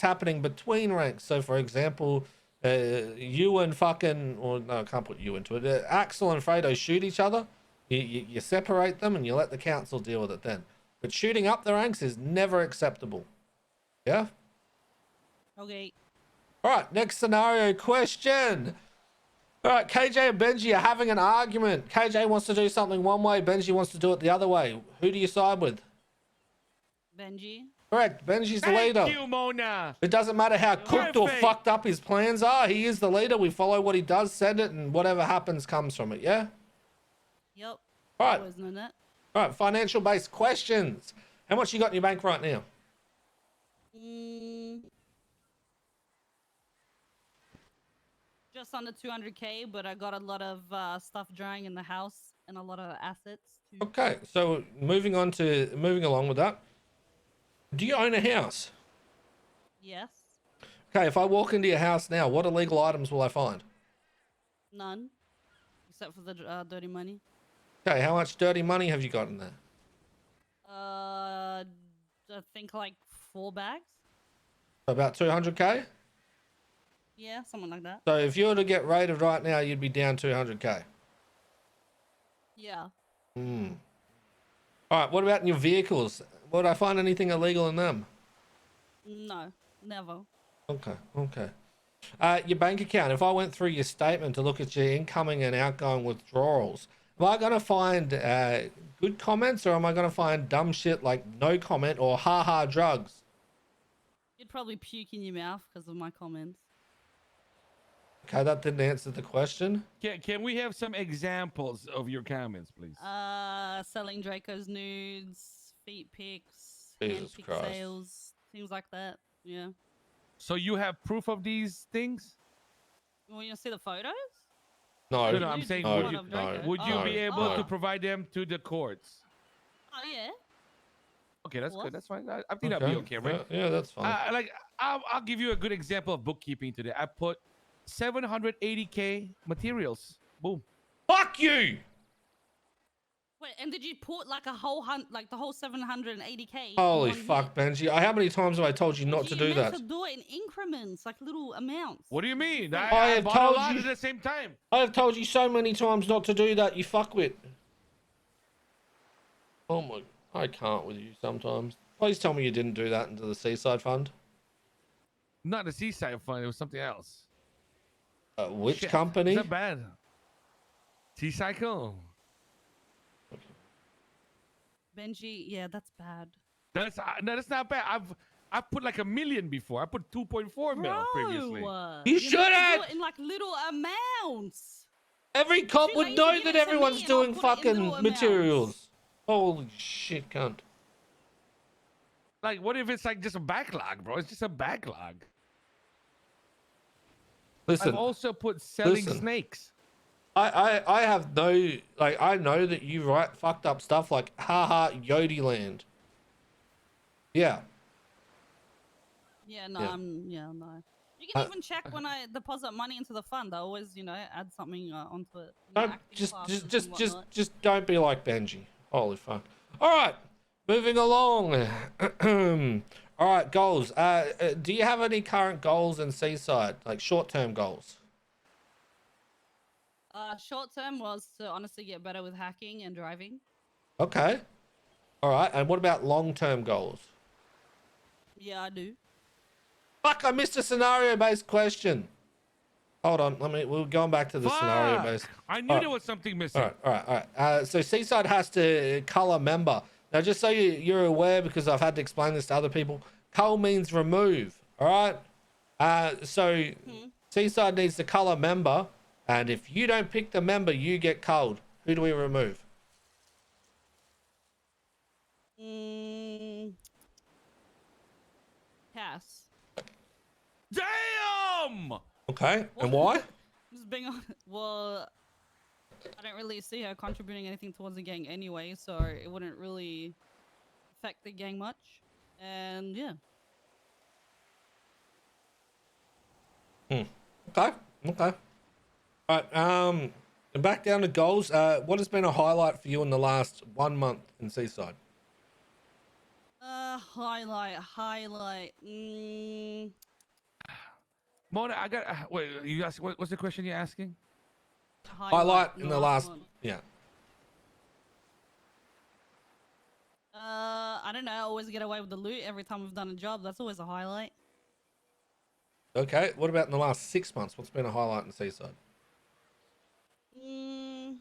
happening between ranks. So, for example, you and fucking, or no, I can't put you into it. Axel and Fredo shoot each other. You separate them and you let the council deal with it then. But shooting up the ranks is never acceptable. Yeah? Okay. All right, next scenario question. All right, KJ and Benji are having an argument. KJ wants to do something one way, Benji wants to do it the other way. Who do you side with? Benji. Correct, Benji's the leader. Thank you, Mona. It doesn't matter how cooked or fucked up his plans are. He is the leader. We follow what he does, send it, and whatever happens comes from it, yeah? Yep. All right. Always known that. All right, financial-based questions. How much you got in your bank right now? Just under 200K, but I got a lot of stuff drying in the house and a lot of assets too. Okay, so moving along with that. Do you own a house? Yes. Okay, if I walk into your house now, what illegal items will I find? None. Except for the dirty money. Okay, how much dirty money have you got in there? I think like 4 bags. About 200K? Yeah, something like that. So if you were to get raided right now, you'd be down 200K. Yeah. All right, what about in your vehicles? Would I find anything illegal in them? No, never. Okay. Your bank account, if I went through your statement to look at your incoming and outgoing withdrawals, am I going to find good comments, or am I going to find dumb shit like no comment or haha drugs? You'd probably puke in your mouth because of my comments. Okay, that didn't answer the question. Can we have some examples of your comments, please? Selling Draco's nudes, feet pics, Jesus hand pic Christ. sales, things like that. Yeah. So you have proof of these things? You want to see the photos? No, No, I'm saying, no, would you be able no. to provide them to the courts? Oh yeah. Okay, that's What? good. That's fine. I think that'll be okay, right? Yeah, that's fine. Like, I'll give you a good example of bookkeeping today. I put 780K materials. Boom. Fuck you! Wait, and did you put like a whole like the whole 780K? Holy fuck, Benji. How many times have I told you not to do that? To do it in increments, like little amounts. What do you mean? I have bought told a lot you at the same time. I have told you so many times not to do that, you fuckwit. Oh my, I can't with you sometimes. Please tell me you didn't do that into the Seaside Fund. Not the Seaside Fund, it was something else. Which Shit. company? Is that bad? T-Cycle. Benji, yeah, that's bad. No, that's not bad. I've put like 1 million before. I put 2.4 mil previously. You should have! In like little amounts. Every cop Too would lazy know to give that it to everyone's me and I'll doing put it in fucking little materials. Holy shit, cunt. Like, what if it's like just a backlog, bro? It's just a backlog. Listen, I've also put selling listen. snakes. I have no, like, I know that you write fucked up stuff like haha Yodi land. Yeah. Yeah, no, Yeah. no. You can even check when I deposit money into the fund. I always, add something onto it. Just don't be like Benji. Holy fuck. All right, moving along. All right, goals. Do you have any current goals in Seaside, like short-term goals? Short term was to honestly get better with hacking and driving. Okay. All right, and what about long-term goals? Yeah, I do. Fuck, I missed a scenario-based question. Hold on, we're going back to the scenario-based. I knew there was something missing. All right. So Seaside has to color member. Now, just so you're aware, because I've had to explain this to other people, cull means remove. All right. So Seaside needs to color member, and if you don't pick the member, you get culled. Who do we remove? Cass. Damn! Okay, and why? Just being honest. Well, I don't really see her contributing anything towards the gang anyway, so it wouldn't really affect the gang much. And yeah. Okay. All right. And back down to goals. What has been a highlight for you in the last 1 month in Seaside? Highlight. Mona, I got. Wait, you ask. What's the question you're asking? Highlight in the last. one. Yeah. I don't know. I always get away with the loot every time we've done a job. That's always a highlight. Okay. What about in the last 6 months? What's been a highlight in Seaside? I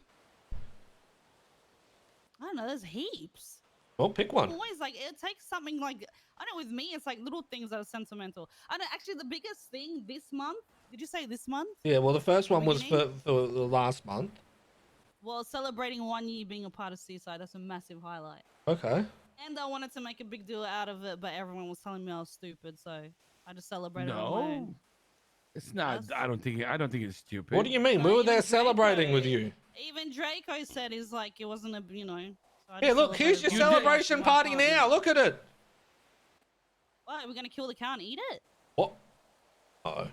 don't know. There's heaps. Well, pick one. Always like it takes something like I don't know. With me, it's like little things that are sentimental. I know. Actually, the biggest thing this month. Did you say this month? Yeah. Well, the first one was beginning? for the last month. Well, celebrating 1 year being a part of Seaside. That's a massive highlight. Okay. And I wanted to make a big deal out of it, but everyone was telling me I was stupid, so I just celebrated on my own. No, it's not. Yes. I don't think it's stupid. What do you mean? We No, were there even celebrating Draco- with you. Even Draco said he's like it wasn't a So I Yeah, just look, here's your celebrated You did- celebration my party partner. now. Look at it. What? We're gonna kill the cow and eat it? What? Uh-oh.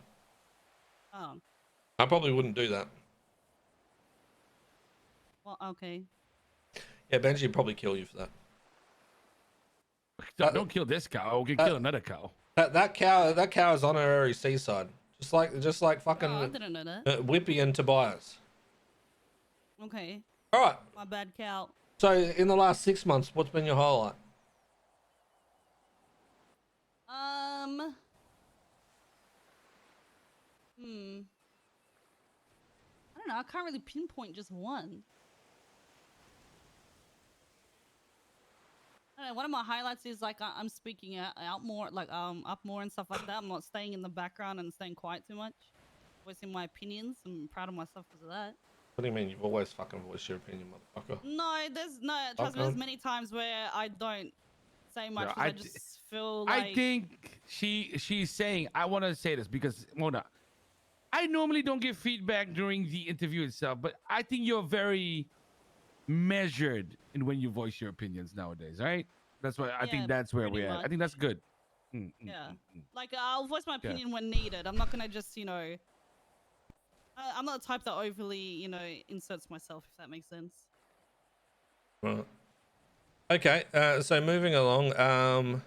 Oh, I probably wouldn't do that. well, okay. Yeah, Benji would probably kill you for that. Don't kill this cow. We can kill another cow. That cow is honorary Seaside. Just like fucking Oh, I didn't know that. Whippy and Tobias. Okay, All right. my bad, cow. So in the last 6 months, what's been your highlight? I don't know. I can't really pinpoint just one. I don't know, one of my highlights is like I'm speaking out more, like up more and stuff like that. I'm not staying in the background and staying quiet too much. Voicing my opinions. I'm proud of myself because of that. What do you mean? You've always fucking voiced your opinion, motherfucker. No, trust me, there's many times where I don't say much Yeah, 'cause I just feel like I think she's saying. I want to say this because Mona, I normally don't give feedback during the interview itself, but I think you're very measured in when you voice your opinions nowadays, right? That's why I think Yeah, that's where pretty we're at. I much. think that's good. yeah. Like I'll voice my opinion when needed. I'm not gonna just I'm not the type that overly inserts myself, if that makes sense. Right. Okay. So moving along.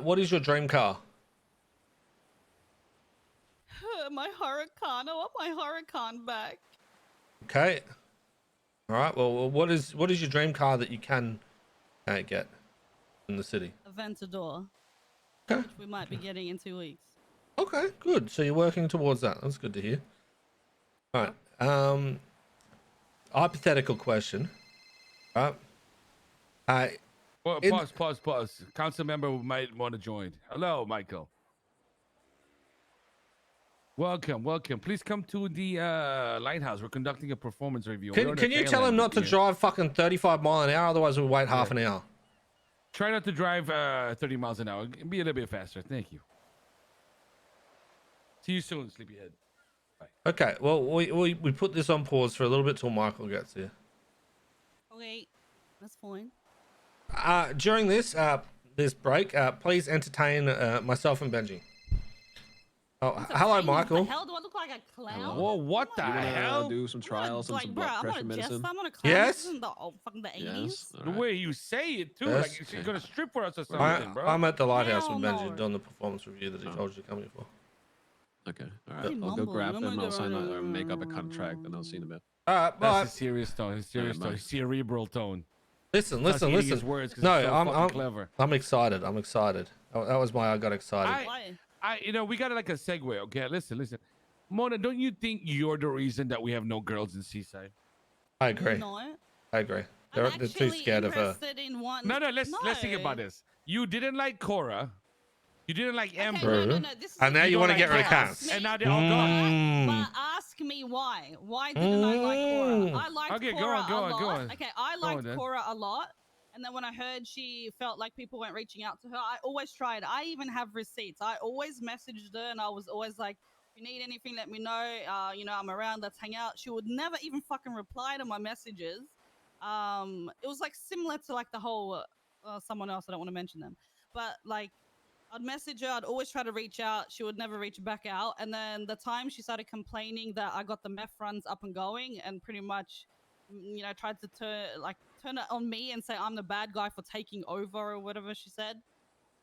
What is your dream car? My Huracan. I want my Huracan back. Okay. All right. Well, what is your dream car that you can get in the city? Aventador. Okay. Which we might be getting in 2 weeks. Okay. Good. So you're working towards that. That's good to hear. All right. Hypothetical question. All right. Well, pause. Council member might want to join. Hello, Michael. Welcome. Please come to the lighthouse. We're conducting a performance review. Can you tell him not to drive fucking 35 mile an hour? Otherwise, we'll wait half an hour. Try not to drive 30 miles an hour. Be a little bit faster. Thank you. See you soon, sleepyhead. Bye. Okay. Well, we put this on pause for a little bit till Michael gets here. Okay, that's fine. During this break, please entertain myself and Benji. Oh, hello, Michael. What the hell? Do I look like a clown? Whoa, what the You wanna hell? do some trials and Like, some bro, blood I'm pressure not a jest. medicine? I'm not a clown. Yes? This isn't the fucking the 80s. Yes. The way you say it too, Yes. like she's gonna strip for us or something, I, bro. I'm at the lighthouse Hell with Benji no. doing the performance review that he told you to come here for. Okay. All Hey, right. I'll go mumbling. grab Oh them. my I'll sign God. or make up a contract, and I'll see you in a bit. All right, That's bye. his serious tone. His serious Alright, tone. bye. His cerebral tone. Listen. His words 'cause No, he's so I'm fucking clever. I'm excited. I'm excited. That was why I got excited. Why? We got like a segue. Okay, listen. Mona, don't you think you're the reason that we have no girls in Seaside? I agree. No. I agree. I'm They're too scared of her. interested in one. No. Let's think about this. You didn't like Cora. You didn't like Amber. No. This is And now the you want to thing. get rid of Cass. Ask And me- now they're all gone. But ask me why. Why didn't I like Cora? I liked Okay, go Cora on, go a on, lot. go on. Okay, I Go on, liked then. Cora a lot. And then when I heard she felt like people weren't reaching out to her, I always tried. I even have receipts. I always messaged her and I was always like, if you need anything, let me know. I'm around. Let's hang out. She would never even fucking reply to my messages. It was like similar to like the whole someone else. I don't want to mention them, but like I'd message her. I'd always try to reach out. She would never reach back out. And then the time she started complaining that I got the meth runs up and going and pretty much, tried to turn it on me and say I'm the bad guy for taking over or whatever she said,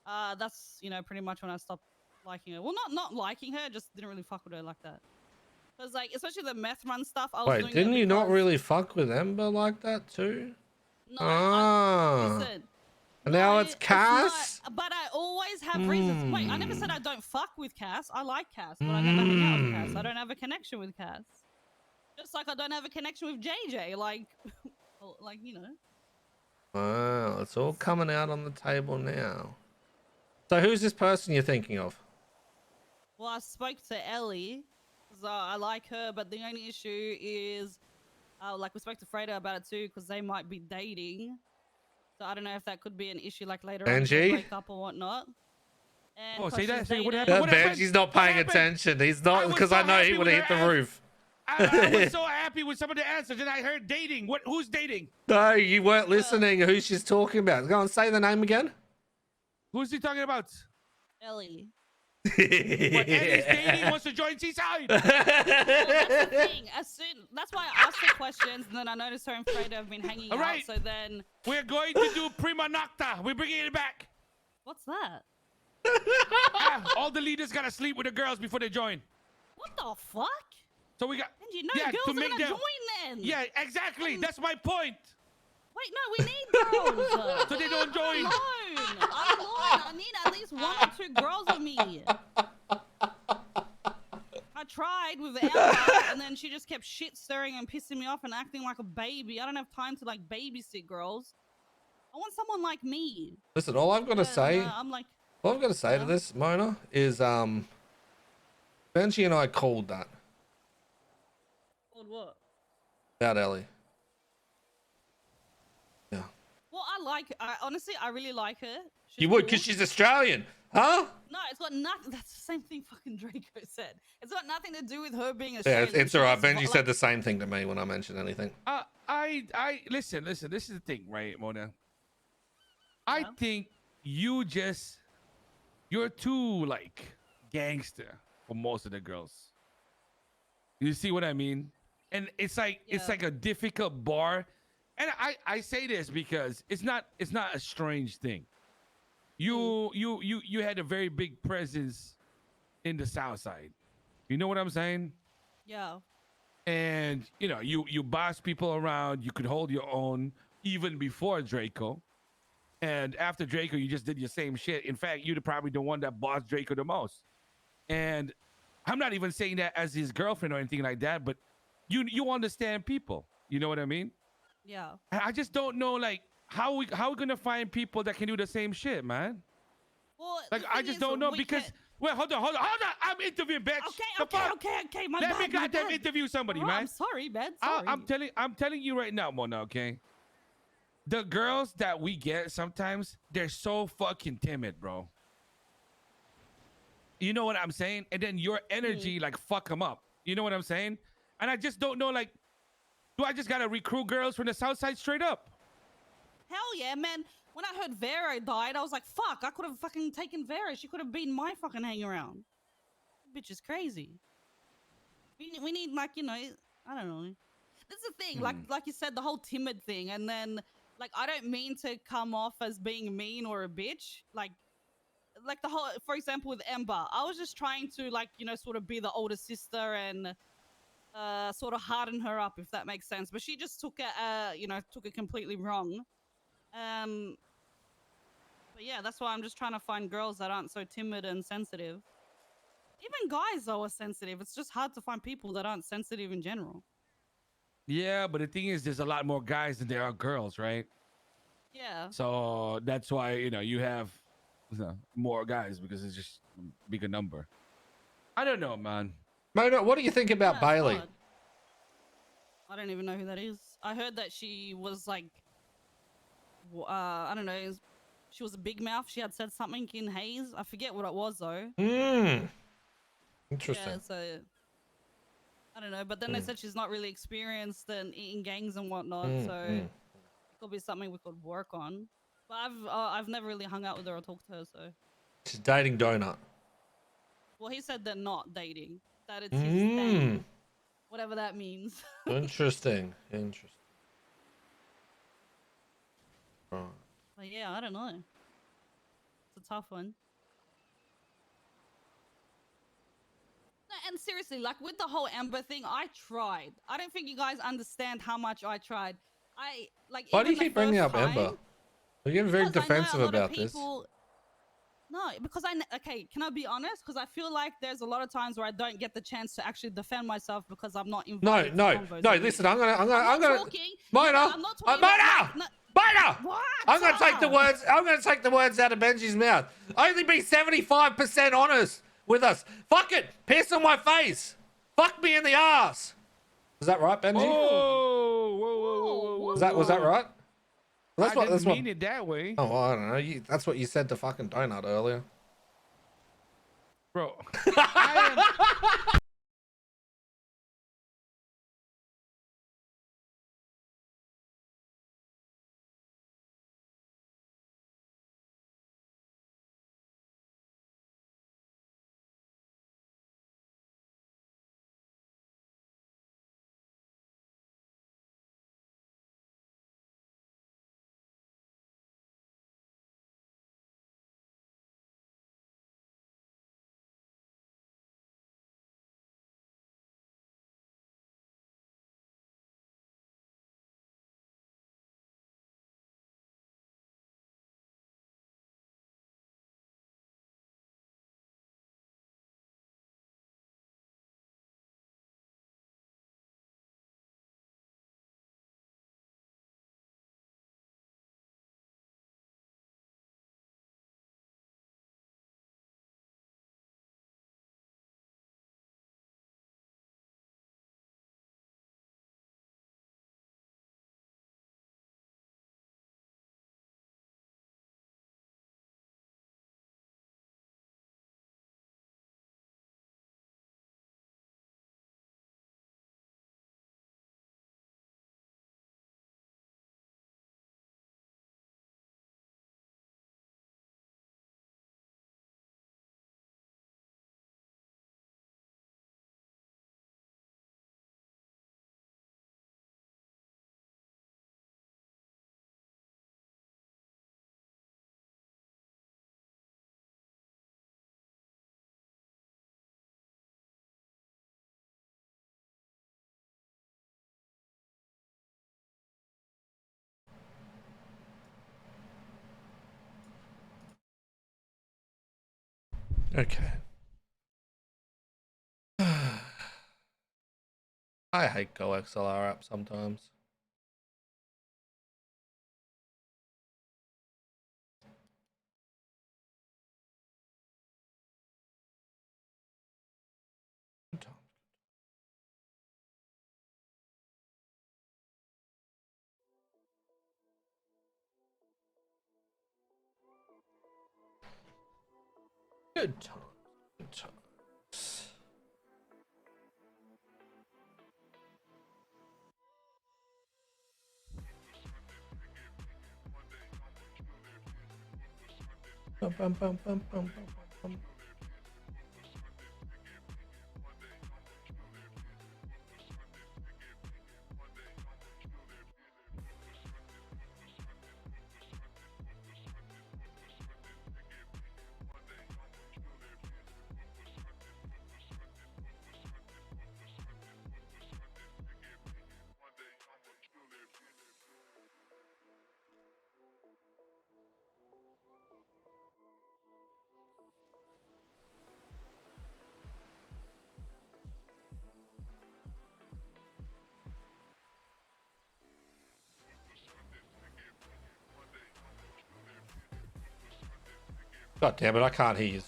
that's pretty much when I stopped liking her. Well, not liking her, just didn't really fuck with her like that. Cause like especially the meth run stuff, I was Wait, doing didn't it you not because- really fuck with Ember like that too? No, Ah. listen. And now No, it's Cass? not, but I always have reasons. Wait, I never said Hmm. I don't fuck with Cass. I like Cass, but I never hang out with Cass. I don't have a connection with Cass. Just like I don't have a connection with JJ. Like, like Wow, it's all coming out on the table now. So who's this person you're thinking of? Well, I spoke to Ellie, because I like her, but the only issue is, like we spoke to Freda about it too, because they might be dating. So I don't know if that could be an issue, like later on if they Benji? break up or whatnot. And Oh, 'cause say that, she's say what dating- happened? Benji's not paying happened? attention. He's I not was because so I know he happy would with have hit her the answer. roof. I was so happy with some of the answers, and I heard dating. Who's dating? No, you weren't listening. Who she's talking about? Go on, say the name again. Who's he talking about? Ellie. What, Eddie's dating wants to join Seaside. Well, that's the thing. That's why I asked the questions, and then I noticed her and Freda have been hanging All out. right. So then, We're going to do Prima Nocta. We're bringing it back. what's that? All the leaders gotta sleep with the girls before they join. What the fuck? So we got. And Yeah, girls to are make gonna them- join then. Yeah, exactly. That's my point. Wait, no, we need girls. So they don't join. I'm alone. I need at least 1 or 2 girls with me. I tried with Emma, and then she just kept shit stirring and pissing me off and acting like a baby. I don't have time to like babysit girls. I want someone like me. Listen, all I've got to And, say, I'm like, all I've got to say to Yeah. this, Mona, is Benji and I called that called what? about Ellie. Yeah. Well, honestly, I really like her. She's You would cool. because she's Australian, huh? No, it's got nothing. That's the same thing fucking Draco said. It's got nothing to do with her being Yeah, Australian. it's all right. She's Benji said the same thing to me when I mentioned anything. I listen. This is the thing, right, Mona? I Yeah. think you're too like gangster for most of the girls. You see what I mean? And it's like it's Yeah. like a difficult bar. And I say this because it's not a strange thing. You had a very big presence in the South Side. You know what I'm saying? Yeah. And you boss people around. You could hold your own even before Draco. And after Draco, you just did your same shit. In fact, you're probably the one that bossed Draco the most. And I'm not even saying that as his girlfriend or anything like that, but you understand people. You know what I mean? Yeah. And I just don't know, like, how we gonna find people that can do the same shit, man? Well, Like, the I thing just is, don't know we because. can't- Wait, hold on. I'm interviewing, bitch. The fuck? Okay. My Let bad, me my goddamn bad. interview somebody, Bro, man. I'm sorry, man. Sorry. I'm telling you right now, Mona, okay? The girls that we get sometimes, they're so fucking timid, bro. You know what I'm saying? And then your energy, like, fuck them up. You know what I'm saying? And I just don't know, like, do I just gotta recruit girls from the South Side straight up? Hell yeah, man. When I heard Vero died, I was like, fuck, I could have fucking taken Vero. She could have been my fucking hang around. Bitch is crazy. We need like, I don't know. That's the thing, like you said, the whole timid thing, and then like I don't mean to come off as being mean or a bitch. Like the whole, for example, with Ember, I was just trying to like, sort of be the older sister and sort of harden her up, if that makes sense. But she just took it completely wrong. But yeah, that's why I'm just trying to find girls that aren't so timid and sensitive. Even guys though are sensitive. It's just hard to find people that aren't sensitive in general. Yeah, but the thing is, there's a lot more guys than there are girls, right? Yeah. So that's why, you have more guys because it's just a bigger number. I don't know, man. Mona, what do you think about Yeah, it's Bailey? hard. I don't even know who that is. I heard that she was like, I don't know. She was a big mouth. She had said something in Haze. I forget what it was though. Interesting. Yeah, so I don't know. But then they said she's not really experienced in gangs and whatnot. So it could be something we could work on. But I've never really hung out with her or talked to her. So She's dating Donut. well, he said they're not dating. That it's his thing, whatever that means. Interesting. Interesting. Right. But yeah, I don't know. It's a tough one. No, and seriously, like with the whole Amber thing, I tried. I don't think you guys understand how much I tried. I like Why do you even the keep bringing first up Amber? time You're getting very because I know defensive a lot of about this. people. No, because okay, can I be honest? Because I feel like there's a lot of times where I don't get the chance to actually defend myself because I'm not No, invited to no, convos no. with you. Listen, I'm gonna, I'm not Mona, talking. No, I'm not talking about like, no, Mona. what? I'm gonna take the words. I'm gonna take the words out of Benji's mouth. Only be 75% honest with us. Fuck it. Piss on my face. Fuck me in the ass. Is that right, Benji? Whoa, whoa, whoa, whoa, whoa, whoa. Was that right? Well, I didn't mean it that way. Oh, well, I don't know. That's what you said to fucking Donut earlier. Bro, I am. Okay. I hate Go XLR app sometimes. Good times. Good times. Bum, bum, bum, bum, bum, bum, bum. God damn it, I can't hear you.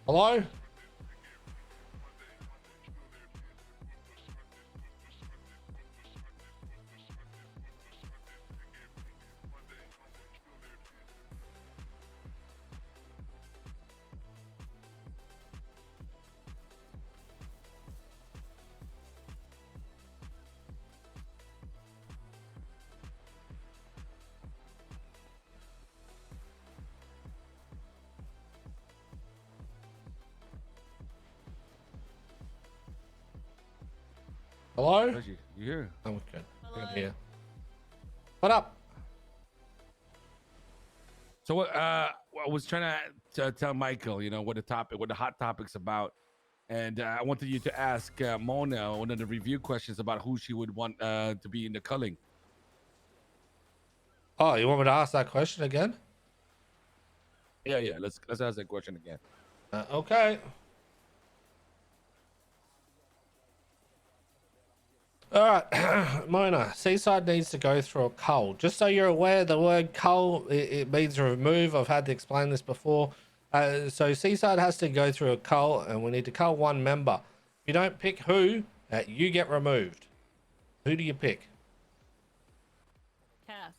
Hello? Hello? Reggie, you here? Oh, okay. I Hello? can hear. What up? So what? I was trying to tell Michael, you know, what the hot topic's about, and I wanted you to ask Mona one of the review questions about who she would want to be in the culling. Oh, you want me to ask that question again? Yeah. Let's ask that question again. Okay. All right, Mona, Seaside needs to go through a cull. Just so you're aware, the word cull, it means remove. I've had to explain this before. So Seaside has to go through a cull, and we need to cull one member. If you don't pick who, you get removed. Who do you pick? Cass.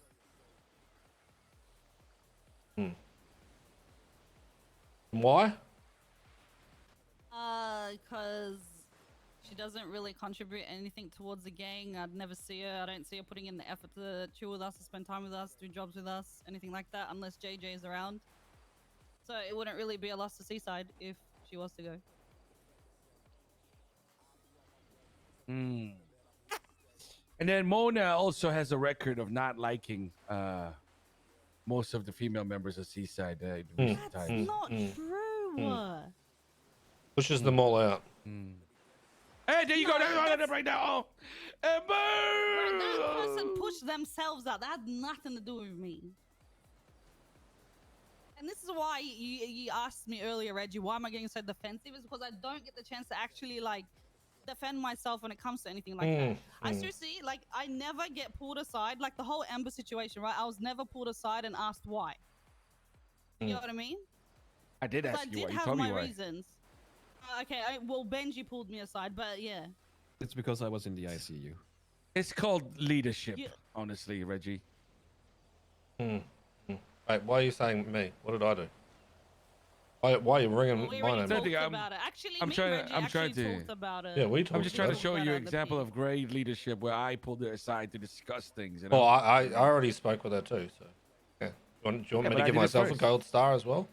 Why? Because she doesn't really contribute anything towards the gang. I'd never see her. I don't see her putting in the effort to chill with us, to spend time with us, do jobs with us, anything like that, unless JJ is around. So it wouldn't really be a loss to Seaside if she was to go. And then Mona also has a record of not liking most of the female members of Seaside in recent That's times. not true. Pushes them all out. Hey, there you go. That's right now. And Bro, that boom! person pushed themselves out. That had nothing to do with me. And this is why you asked me earlier, Reggie, why am I getting so defensive? Is because I don't get the chance to actually like defend myself when it comes to anything like that. I seriously, like, I never get pulled aside. Like the whole Amber situation, right? I was never pulled aside and asked why. You know what I mean? I did ask I you did why. You have told me my why. reasons. Okay, well, Benji pulled me aside, but yeah. It's because I was in the ICU. It's called leadership, You- honestly, Reggie. Wait, why are you saying me? What did I do? Why are you ringing We my already name? Nothing, talked I'm- about it. Actually, I'm me trying and to- Reggie I'm actually trying to- talked about it. Yeah, we I'm talked just trying to about it. show you an About it, the example peak. of great leadership where I pulled her aside to discuss things. You know? Well, I already spoke with her too, so yeah. Do you want Yeah, me but to I give did it myself a first. gold star as well?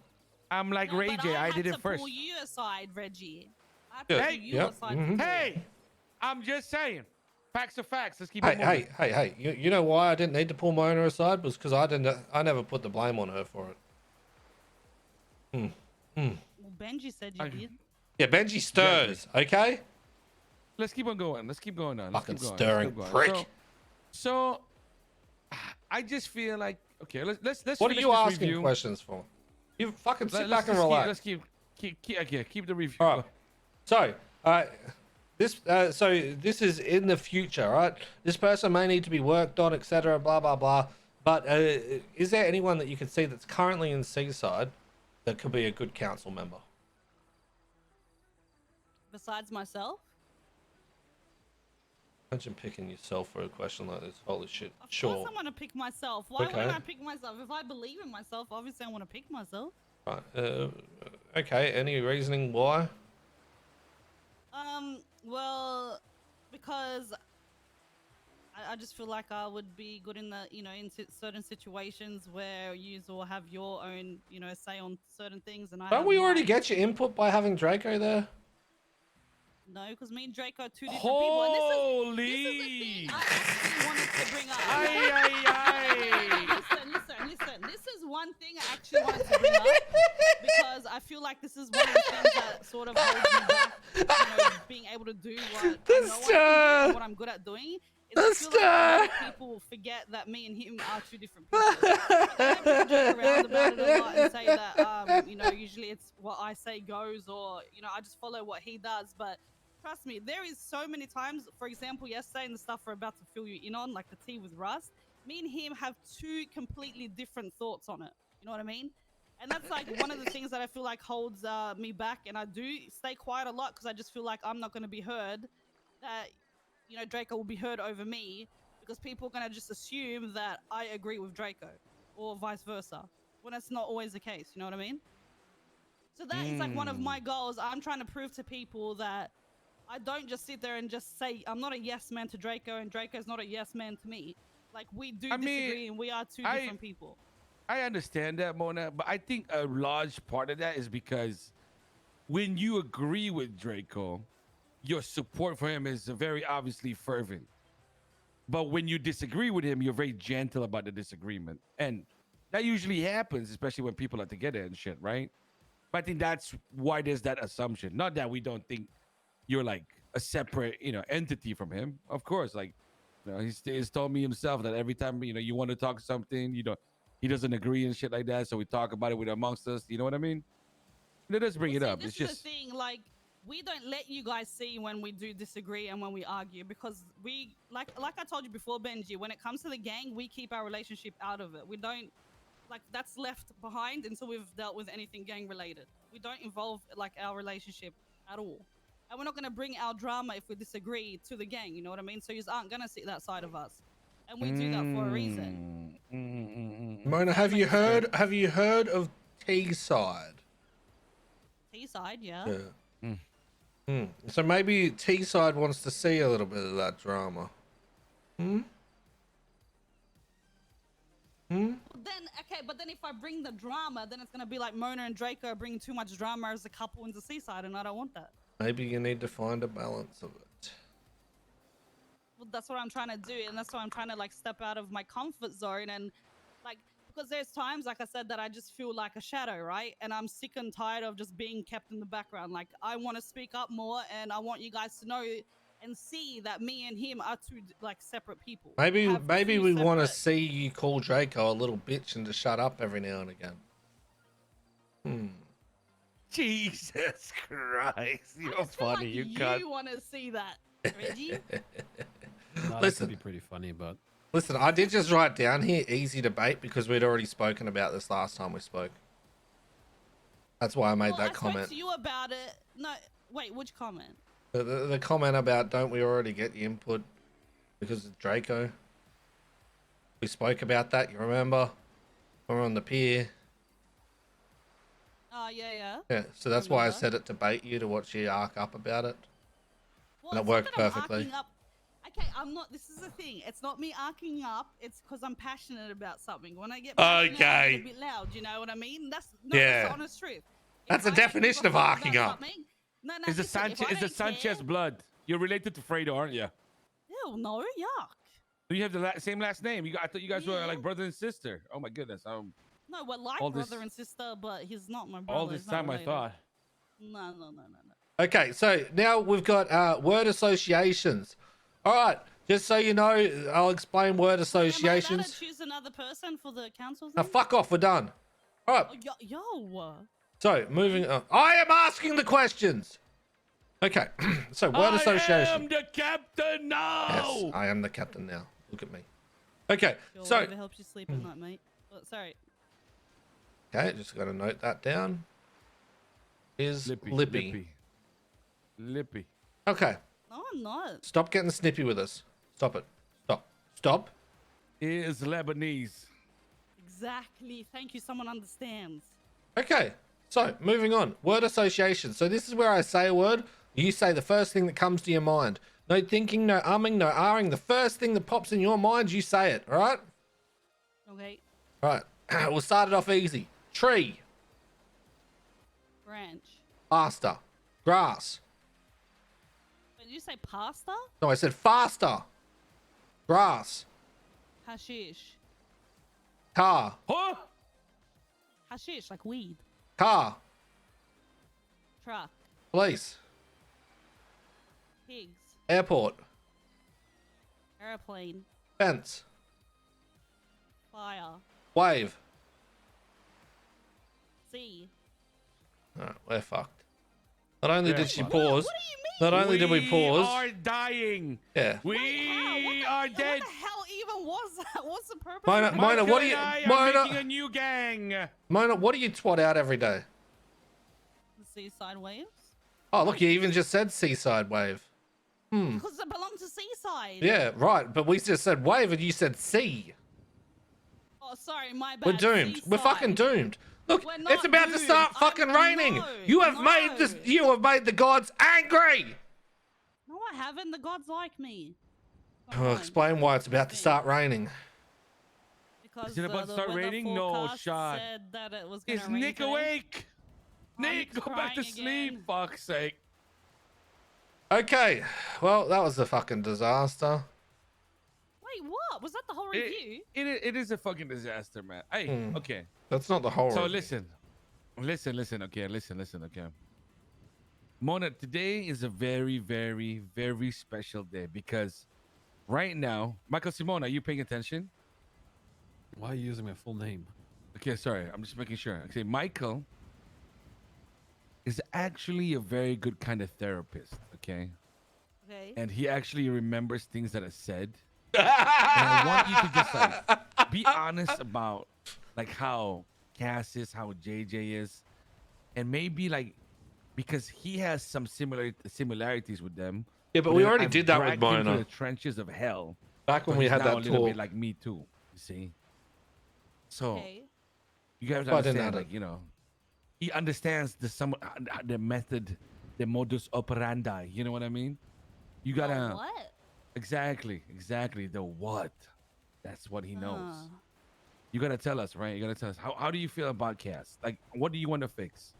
I'm like No, Ray but J. I had did to it first. pull you aside, Reggie. I had Yeah, to pull you yeah, aside. mhm. Hey, I'm just saying. Facts are facts. Let's keep Hey, it moving. hey! You know why I didn't need to pull Mona aside was because I never put the blame on her for it. Well, Benji said you I- did. Yeah, Benji stirs, okay? Let's keep on going. Let's keep going on. Let's Fucking keep going. stirring Let's keep going. prick. So, I just feel like okay. Let's. What are finish you this asking review. questions for? You fucking sit Let's back and just relax. Let's keep the review. All right. So, so this is in the future, right? This person may need to be worked on, etc. Blah blah blah. But is there anyone that you can see that's currently in Seaside that could be a good council member? Besides myself? Imagine picking yourself for a question like this. Holy shit. Of Sure. course I want to pick myself. Why Okay. wouldn't I pick myself? If I believe in myself, obviously I want to pick myself. Right. Okay. Any reasoning why? Well, because I just feel like I would be good in the, in certain situations where you will have your own, say on certain things, and I Don't have we already mine. get your input by having Draco there? No, because me and Drake are two different people. And this is the Holy! thing I actually wanted to bring up. Ay. Listen. This is one thing I actually wanted to bring up because I feel like this is one of the things that sort of holds me back, being able to do what I know I can do and what I'm good at doing. Is I feel like a lot of people forget that me and him are two different people. I know people joke around about it a lot and say that, usually it's what I say goes, or I just follow what he does, but. Trust me, there is so many times, for example, yesterday and the stuff we're about to fill you in on, like the tea with Rust, me and him have two completely different thoughts on it. You know what I mean? And that's like one of the things that I feel like holds me back. And I do stay quiet a lot because I just feel like I'm not going to be heard, that, Draco will be heard over me because people are going to just assume that I agree with Draco or vice versa, when that's not always the case. You know what I mean? So that is like one of my goals. I'm trying to prove to people that I don't just sit there and just say I'm not a yes man to Draco and Draco's not a yes man to me. Like we do disagree and we are two different people. I understand that, Mona, but I think a large part of that is because when you agree with Draco, your support for him is very obviously fervent. But when you disagree with him, you're very gentle about the disagreement. And that usually happens, especially when people are together and shit, right? But I think that's why there's that assumption. Not that we don't think you're like a separate, entity from him. Of course, like, he's told me himself that every time, you want to talk something, he doesn't agree and shit like that. So we talk about it with amongst us. You know what I mean? Let us bring it up. This It's is just the thing, like, we don't let you guys see when we do disagree and when we argue, because we like I told you before, Benji, when it comes to the gang, we keep our relationship out of it. We don't, like, that's left behind until we've dealt with anything gang related. We don't involve like our relationship at all. And we're not going to bring our drama if we disagree to the gang, you know what I mean? So you aren't going to see that side of us. And we do that for a reason. Mona, have you heard of T-side? T-side, yeah. So maybe T-side wants to see a little bit of that drama. Then okay, but then if I bring the drama, then it's gonna be like Mona and Draco are bringing too much drama as a couple into Seaside, and I don't want that. Maybe you need to find a balance of it. Well, that's what I'm trying to do, and that's why I'm trying to like step out of my comfort zone, and like, because there's times, like I said, that I just feel like a shadow, right? And I'm sick and tired of just being kept in the background. Like, I want to speak up more, and I want you guys to know and see that me and him are two like separate people. Maybe Have we two want to separate- see you call Draco a little bitch and to shut up every now and again. Jesus Christ. I You're just feel funny. like You can't. you want to see that, Reggie. No, that Listen. could be pretty funny, but Listen, I did just write down here easy debate because we'd already spoken about this last time we spoke. That's why I made Well, that I comment. spoke to you about it. No, wait, which comment? The comment about don't we already get the input because of Draco? We spoke about that, you remember? We were on the pier. Oh, yeah. Yeah, so that's why I Remember. said it to bait you to watch you arc up about it. Well, And it it's not worked that I'm perfectly. arcing up. Okay, I'm not. This is the thing. It's not me arcing up. It's because I'm passionate about something. When I get passionate, I get a bit loud. You know what I mean? That's Yeah. the honest truth. That's If the I don't give a definition of fuck arcing about up. something- No, It's the listen, if I Sanchez. It's the don't Sanchez care- blood. You're related to Fredo, aren't you? Ew, no, yuck. You have the same last name. I thought you guys were Yeah. like brother and sister. Oh my goodness. No, we're like All this- brother and sister, but he's not my brother. All this He's not time I related. thought. No. Okay, so now we've got word associations. All right, just so you know, I'll explain word Am I allowed associations. to choose another person for the council? Now, thing? fuck off, we're done. All right, Oh, yo. so moving on. I am asking the questions. Okay, so word I association. am the captain now. Yes, I am the captain now. Look at me. Okay, Sure, so whatever helps you sleep at night, mate. Oh, sorry. okay, just got to note that down. Is Lippy. Lippy. Okay, No, I'm not. stop getting snippy with us. Stop it. Stop. Is Lebanese. Exactly. Thank you. Someone understands. Okay, so moving on. Word association. So this is where I say a word. You say the first thing that comes to your mind. No thinking, no umming, no ahhing. The first thing that pops in your mind, you say it. All right? Okay. All right. We'll start it off easy. Tree. Branch. Faster. Grass. Did you say pasta? No, I said faster. Grass. Hashish. Car. Huh? Hashish, like weed. Car. Truck. Police. Pigs. Airport. Airplane. Fence. Fire. Wave. Sea. All right, we're fucked. Not only Yeah, did she fuck. pause, What do you mean? not only did we pause, are dying. yeah. We are dead. What the hell even was that? What's the purpose? Mona, of that? Mona, what do Michael you, and I are Mona, making a new gang. Mona, what do you twat out every day? The seaside waves? Oh, look, you even just said seaside wave. Because it belongs to seaside. Yeah, right. But we just said wave and you said sea. Oh, sorry, my bad. We're doomed. We're fucking Seaside. doomed. Look, We're it's not about to doomed. start fucking raining. No, You have made no. this. You have made the gods angry. No, I haven't. The gods like me. Oh, Fine. explain why it's about to start raining. Because Is it about to the start weather raining? No forecast shot. said that it was gonna Is rain Nick today. awake? Nick, Nick's go back to crying sleep. again. Fuck's sake. Okay, well, that was a fucking disaster. Wait, what? Was that the whole review? It is a fucking disaster, man. Hey, Hmm. okay. That's not the whole So review. listen. Okay, listen. Okay. Mona, today is a very, very, very special day because right now, Michael Simone, are you paying attention? Why are you using my full name? Okay, sorry. I'm just making sure. Okay, Michael is actually a very good kind of therapist, okay? Okay. And he actually remembers things that are said. And I want you to just like be honest about like how Cass is, how JJ is, and maybe like because he has some similarities with them. Yeah, but But we then already I've did that with dragged him to the Mona trenches of hell. back So when we he's had now a that little bit talk. like me too. You see? So Okay. you guys Well, I didn't understand, add like, it. you know, he understands the method, the modus operandi. You know what I mean? You Oh, gotta what? exactly the what. That's what he knows. Uh, You gotta tell us, right? You gotta tell us how do you feel about Cass? Like, what do you want to fix?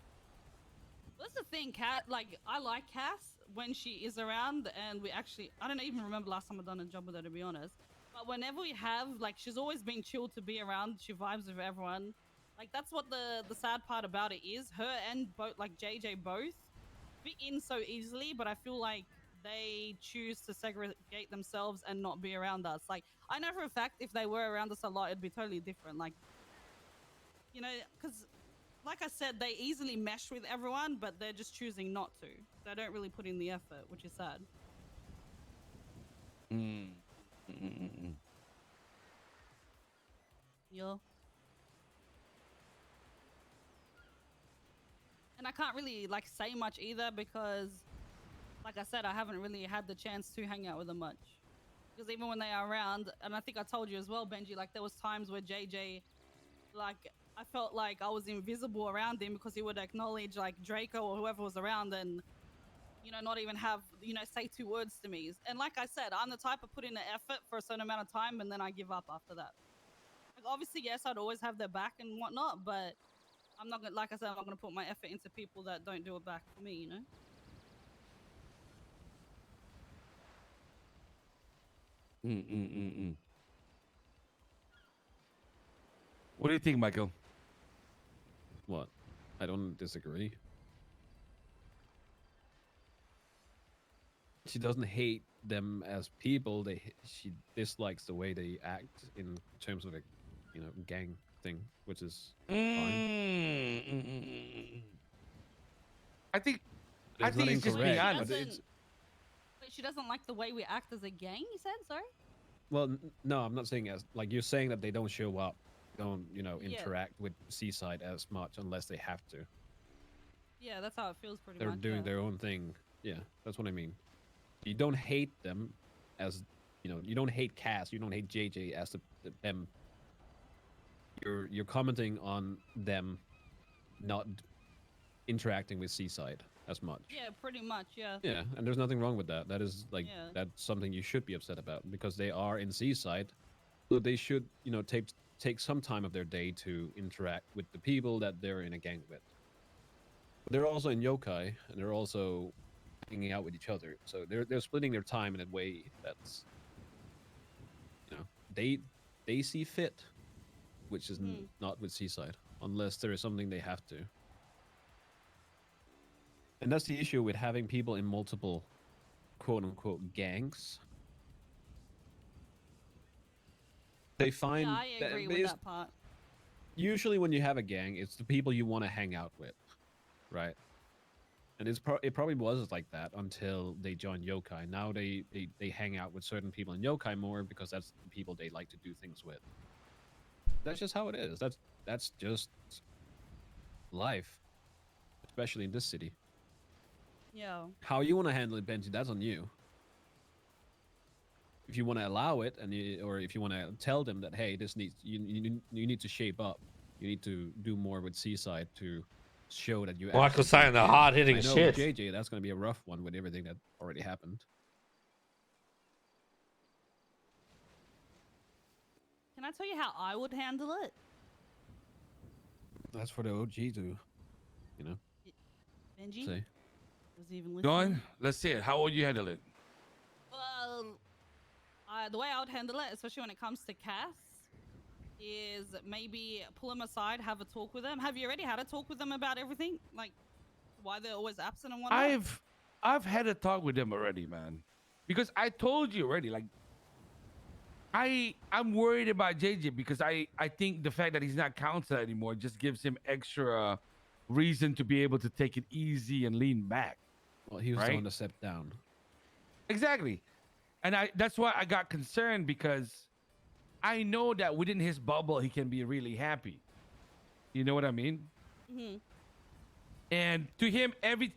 That's the thing, Kat. Like, I like Cass when she is around, and we actually, I don't even remember last time I've done a job with her, to be honest. But whenever we have, like, she's always been chill to be around. She vibes with everyone. Like, that's what the sad part about it is. Her and both, like JJ, both fit in so easily, but I feel like they choose to segregate themselves and not be around us. Like, I know for a fact if they were around us a lot, it'd be totally different. Like, you know, because like I said, they easily mesh with everyone, but they're just choosing not to. They don't really put in the effort, which is sad. Mm. Mm. Yeah. And I can't really like say much either because, like I said, I haven't really had the chance to hang out with them much. Because even when they are around, and I think I told you as well, Benji, like there was times where JJ, like I felt like I was invisible around him because he would acknowledge like Draco or whoever was around and not even have, say two words to me. And like I said, I'm the type of put in the effort for a certain amount of time and then I give up after that. Like obviously, yes, I'd always have their back and whatnot, but I'm not gonna, like I said, I'm not gonna put my effort into people that don't do it back for me, What do you think, Michael? What? I don't disagree. She doesn't hate them as people. She dislikes the way they act in terms of a, gang thing, which is fine. I think It's not it's just being incorrect, honest. but it's But she doesn't like the way we act as a gang, you said? Sorry? well, no, I'm not saying as like you're saying that they don't show up, don't Yeah. interact with Seaside as much unless they have to. Yeah, that's how it feels pretty They're much. doing their own thing. Yeah, that's what I mean. You don't hate them as you don't hate Cass, you don't hate JJ as them. You're commenting on them not interacting with Seaside as much. Yeah, pretty much, yeah. Yeah, and there's nothing wrong with that. That is like Yeah. that's something you should be upset about because they are in Seaside, so they should take some time of their day to interact with the people that they're in a gang with. But they're also in Yokai, and they're also hanging out with each other. So they're splitting their time in a way that's they see fit, which is not with Seaside, unless there is something they have to. And that's the issue with having people in multiple quote unquote gangs. They find Yeah, I agree with that part. Usually when you have a gang, it's the people you want to hang out with, right? And it probably was like that until they joined Yokai. Now they hang out with certain people in Yokai more because that's the people they like to do things with. That's just how it is. That's just life, especially in this city. Yeah. How you want to handle it, Benji, that's on you. If you want to allow it, or if you want to tell them that, hey, this needs you need to shape up. You need to do more with Seaside to show that you. Michael's saying the hard hitting shit. JJ, that's going to be a rough one with everything that already happened. Can I tell you how I would handle it? That's for the OG to, Benji? say. Does he even listen? Go on. Let's see it. How would you handle it? Well, the way I would handle it, especially when it comes to Cass, is maybe pull him aside, have a talk with him. Have you already had a talk with them about everything? Like, why they're always absent and whatnot? I've had a talk with them already, man. Because I told you already, like, I'm worried about JJ because I think the fact that he's not counselor anymore just gives him extra reason to be able to take it easy and lean back. Well, he was Right? the one to step down. Exactly. And that's why I got concerned, because I know that within his bubble he can be really happy. You know what I mean? Mm-hmm. And to him, everything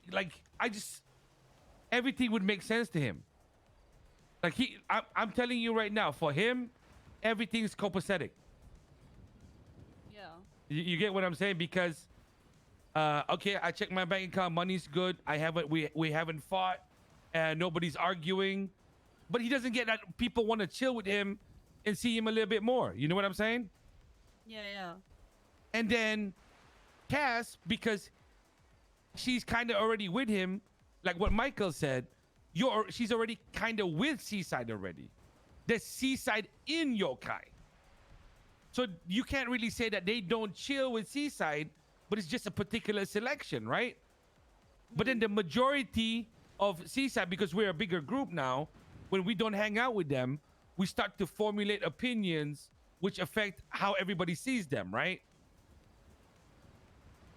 would make sense to him. Like I'm telling you right now, for him, everything's copacetic. Yeah. You get what I'm saying? Because, okay, I checked my bank account, money's good. We haven't fought, and nobody's arguing, but he doesn't get that people want to chill with him and see him a little bit more. You know what I'm saying? Yeah, yeah. And then Cass, because she's kind of already with him, like what Michael said, she's already kind of with Seaside already. There's Seaside in Yokai. So you can't really say that they don't chill with Seaside, but it's just a particular selection, right? But then the majority of Seaside, because we're a bigger group now, when we don't hang out with them, we start to formulate opinions which affect how everybody sees them, right?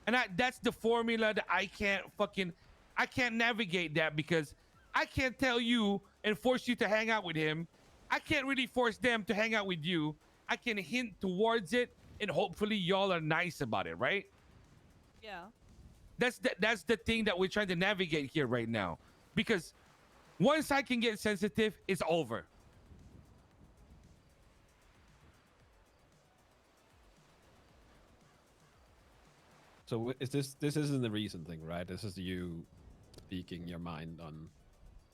And that's the formula that I can't navigate that, because I can't tell you and force you to hang out with him. I can't really force them to hang out with you. I can hint towards it, and hopefully y'all are nice about it, right? Yeah. That's the thing that we're trying to navigate here right now. Because once I can get sensitive, it's over. So is this isn't the recent thing, right? This is you speaking your mind on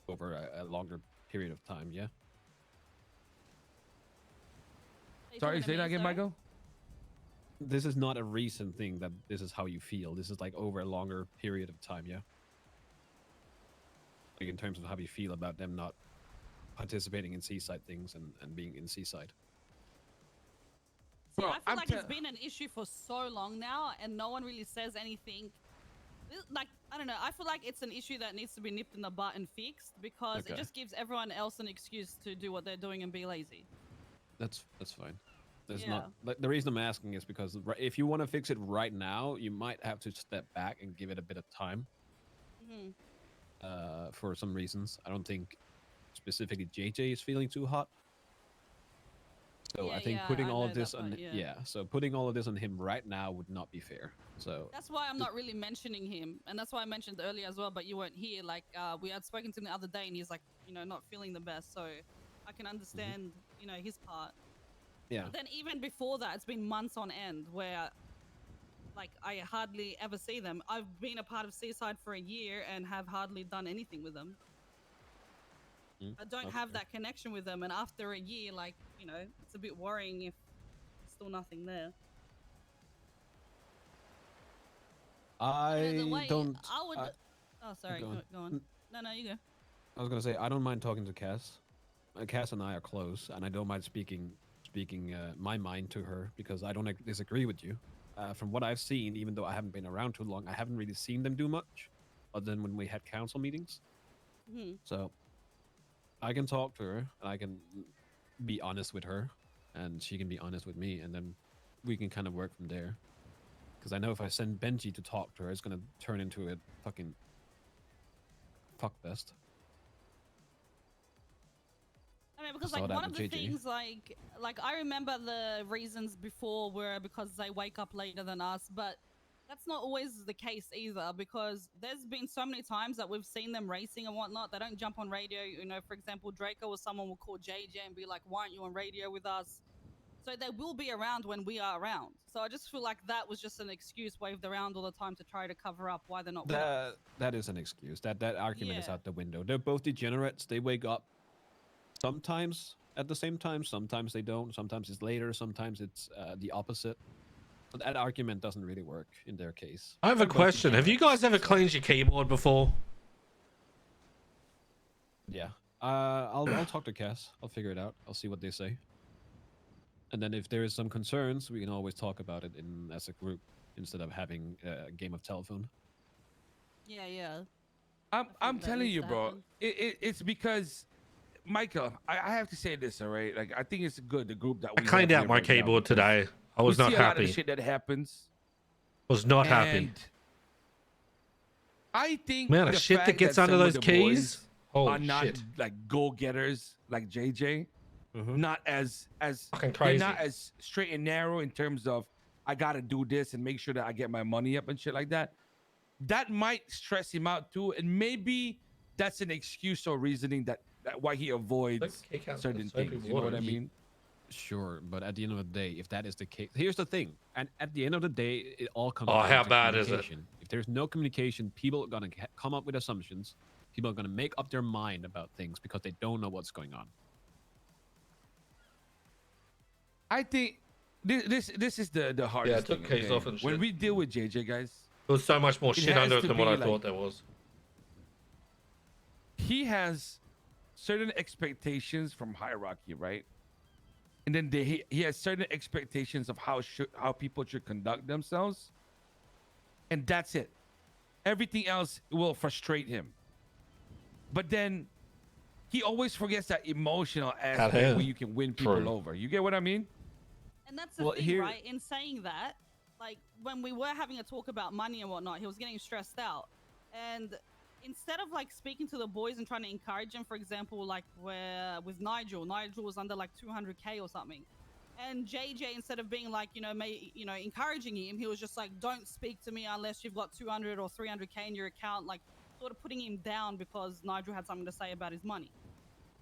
over a longer period of time, yeah? Sorry, say that again, Michael? This is not a recent thing that this is how you feel. This is like over a longer period of time, yeah? Like in terms of how you feel about them not participating in Seaside things and being in Seaside. See, Well, I feel like it's been an issue for so long now, and no one really says anything. Like, I don't know. I feel like it's an issue that needs to be nipped in the butt and fixed, because it just gives everyone else an excuse to do what they're doing and be lazy. That's fine. There's not like, the reason I'm asking is because if you want to fix it right now, you might have to step back and give it a bit of time. For some reasons, I don't think specifically JJ is feeling too hot. So I think putting all of this on so putting all of this on him right now would not be fair. So that's why I'm not really mentioning him, and that's why I mentioned earlier as well. But you weren't here. Like we had spoken to him the other day, and he's like, not feeling the best. So I can understand, his part. Yeah. But then even before that, it's been months on end where, like, I hardly ever see them. I've been a part of Seaside for a year and have hardly done anything with them. I don't have that connection with them, and after a year, like, it's a bit worrying if there's still nothing there. I don't. Oh, sorry. Go on. No, you go. I was gonna say I don't mind talking to Cass. Cass and I are close, and I don't mind speaking my mind to her, because I don't disagree with you. From what I've seen, even though I haven't been around too long, I haven't really seen them do much, other than when we had council meetings. So I can talk to her, and I can be honest with her, and she can be honest with me, and then we can kind of work from there. Because I know if I send Benji to talk to her, it's gonna turn into a fucking fuckfest. I mean, because like one of the things, like I remember the reasons before were because they wake up later than us, but that's not always the case either, because there's been so many times that we've seen them racing and whatnot. They don't jump on radio. For example, Draco or someone will call JJ and be like, why aren't you on radio with us? So they will be around when we are around. So I just feel like that was just an excuse waved around all the time to try to cover up why they're not with us. That is an excuse. That argument is out the window. They're both degenerates. They wake up sometimes at the same time. Sometimes they don't. Sometimes it's later. Sometimes it's the opposite. But that argument doesn't really work in their case. I have a question. Have you guys ever cleaned your keyboard before? Yeah. I'll talk to Cass. I'll figure it out. I'll see what they say. And then if there is some concerns, we can always talk about it in as a group instead of having a game of telephone. Yeah. I'm that telling needs you, to bro. happen. It's because, Michael, I have to say this, all right? Like, I think it's good, the group that I we cleaned have out here my right now, keyboard because today. I we was not see a lot of the happy. shit that happens. Was not happy. And I think Man, the the shit that fact gets that under some of those the keys. boys Holy are not shit. like go-getters like JJ, not as Fucking they're crazy. not as straight and narrow in terms of I gotta do this and make sure that I get my money up and shit like that. That might stress him out too, and maybe that's an excuse or reasoning that why he avoids kick out the certain soapy things. You know what I water. mean? Sure, but at the end of the day, if that is the case, here's the thing. And at the end of the day, it all comes Oh, down how to bad is it? communication. If there's no communication, people are gonna come up with assumptions. People are gonna make up their mind about things because they don't know what's going on. I think this is the hardest took thing. keys Okay? off and When shit. we deal with JJ guys, There was so much more It shit has under it to than what be, I like- thought there was. he has certain expectations from hierarchy, right? And then he has certain expectations of how people should conduct themselves, and that's it. Everything else will frustrate him. But then he always forgets that emotional aspect hell. where you can win people True. over. You get what I mean? And that's the Well, thing, here- right? In saying that, like when we were having a talk about money and whatnot, he was getting stressed out. And instead of like speaking to the boys and trying to encourage him, for example, like where with Nigel was under like 200K or something. And JJ, instead of being like, encouraging him, he was just like, don't speak to me unless you've got 200 or 300K in your account, like sort of putting him down because Nigel had something to say about his money.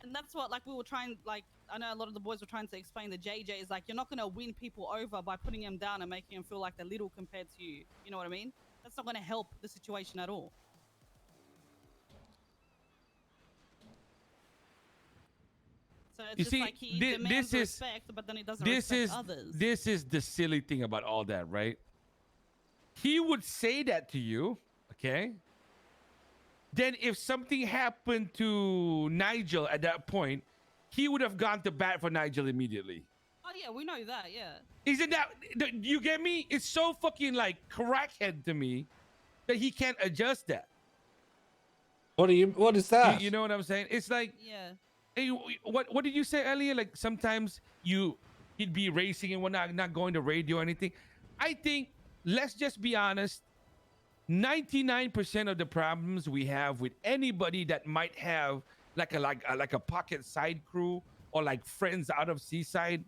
And that's what, like, we were trying, like, I know a lot of the boys were trying to explain to JJ is like, you're not going to win people over by putting them down and making them feel like they're little compared to you. You know what I mean? That's not going to help the situation at all. So it's You just see, like he thi- demands this is- respect, but then he doesn't This respect is others. this is the silly thing about all that, right? He would say that to you, okay? Then if something happened to Nigel at that point, he would have gone to bat for Nigel immediately. Oh yeah, we know that, yeah. Isn't that, you get me? It's so fucking like crackhead to me that he can't adjust that. What is that? You know what I'm saying? It's like, Yeah. hey, what did you say earlier? Like sometimes he'd be racing and whatnot, not going to radio or anything. I think, let's just be honest, 99% of the problems we have with anybody that might have like a pocket side crew or like friends out of Seaside,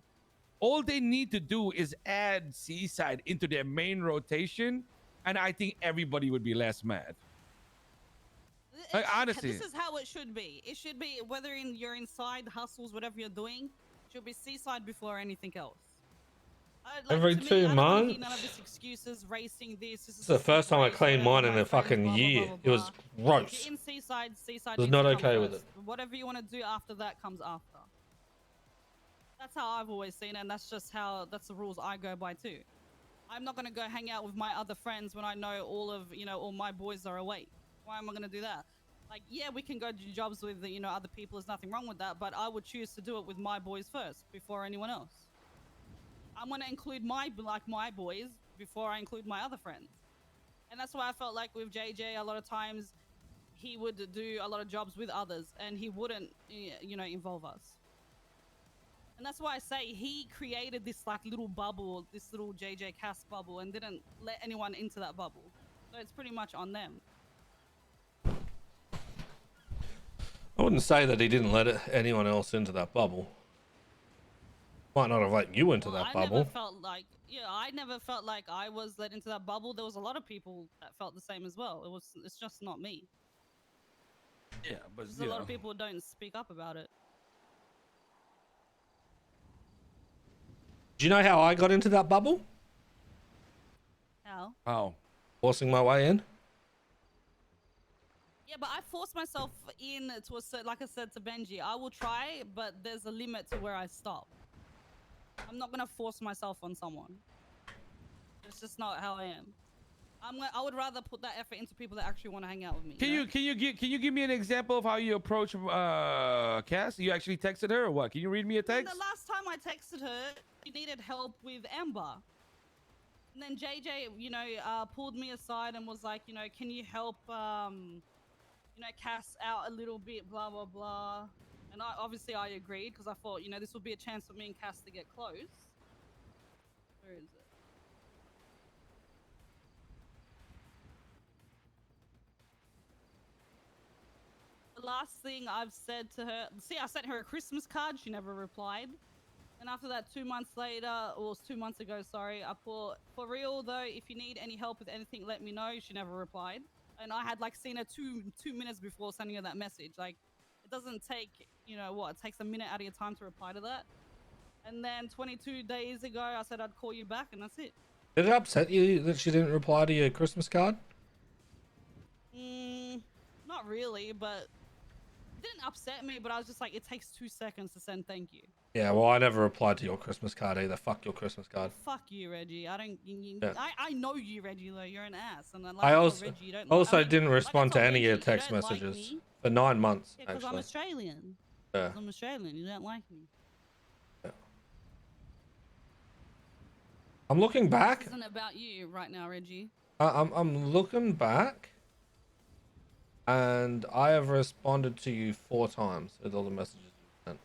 all they need to do is add Seaside into their main rotation, and I think everybody would be less mad. Honestly. This is how it should be. It should be whether you're inside hustles, whatever you're doing, should be Seaside before anything else. Every to me, 2 I don't wanna hear months? None of this excuses, racing this. This is the first time I cleaned mine in a fucking year. It was gross. If you're in Seaside Was needs not to come okay with first. Whatever you want to do after that comes after. That's how I've always seen it, and that's the rules I go by too. I'm not gonna go hang out with my other friends when I know all my boys are awake. Why am I gonna do that? Like, yeah, we can go do jobs with other people. There's nothing wrong with that, but I would choose to do it with my boys first before anyone else. I'm gonna include my boys before I include my other friends, and that's why I felt like with JJ a lot of times he would do a lot of jobs with others, and he wouldn't involve us. And that's why I say he created this like little bubble, this little JJ Cass bubble, and didn't let anyone into that bubble. So it's pretty much on them. I wouldn't say that he didn't let anyone else into that bubble. Might not have let you into that I bubble. I never felt like I was let into that bubble. There was a lot of people that felt the same as well. It's just not me. Yeah, but There's a lot of people who don't speak up about it. Do you know how I got into that bubble? How? Wow. Forcing my way in? Yeah, but I forced myself in to a certain, like I said to Benji, I will try, but there's a limit to where I stop. I'm not gonna force myself on someone. It's just not how I am. I would rather put that effort into people that actually want to hang out with me. Can you give me an example of how you approach Cass? You actually texted her or what? Can you read me a text? The last time I texted her, she needed help with Amber. And then JJ, pulled me aside and was like, can you help, Cass out a little bit, blah, blah, blah. And I agreed because I thought, this would be a chance for me and Cass to get close. Where is it? The last thing I've said to her, I sent her a Christmas card. She never replied. And after that, 2 months later, or it was 2 months ago, sorry, I put, for real though, if you need any help with anything, let me know. She never replied. And I had seen her two minutes before sending her that message. It doesn't take, it takes a minute out of your time to reply to that. And then 22 days ago, I said I'd call you back and that's it. Did it upset you that she didn't reply to your Christmas card? Not really, but it didn't upset me, but I was just like, it takes 2 seconds to send thank you. Yeah, well, I never replied to your Christmas card either. Fuck your Christmas card. Fuck you, Reggie. I don't. Yeah. I know you, Reggie. Though you're an ass, and I also didn't respond to any of your text messages for 9 months. Yeah, because I'm Australian. Yeah. I'm Australian. You don't like me. Yeah. I'm looking back. This isn't about you right now, Reggie. I'm looking back, and I have responded to you 4 times with all the messages you sent.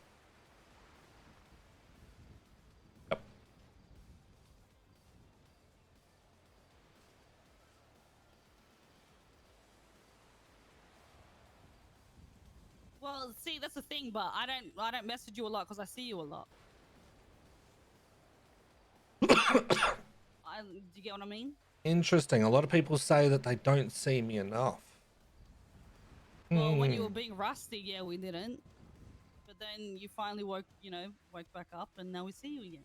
Yep. Well, see, that's the thing, but I don't message you a lot because I see you a lot. Do you get what I mean? Interesting. A lot of people say that they don't see me enough. Well, when you were being rusty, yeah, we didn't. But then you finally woke back up, and now we see you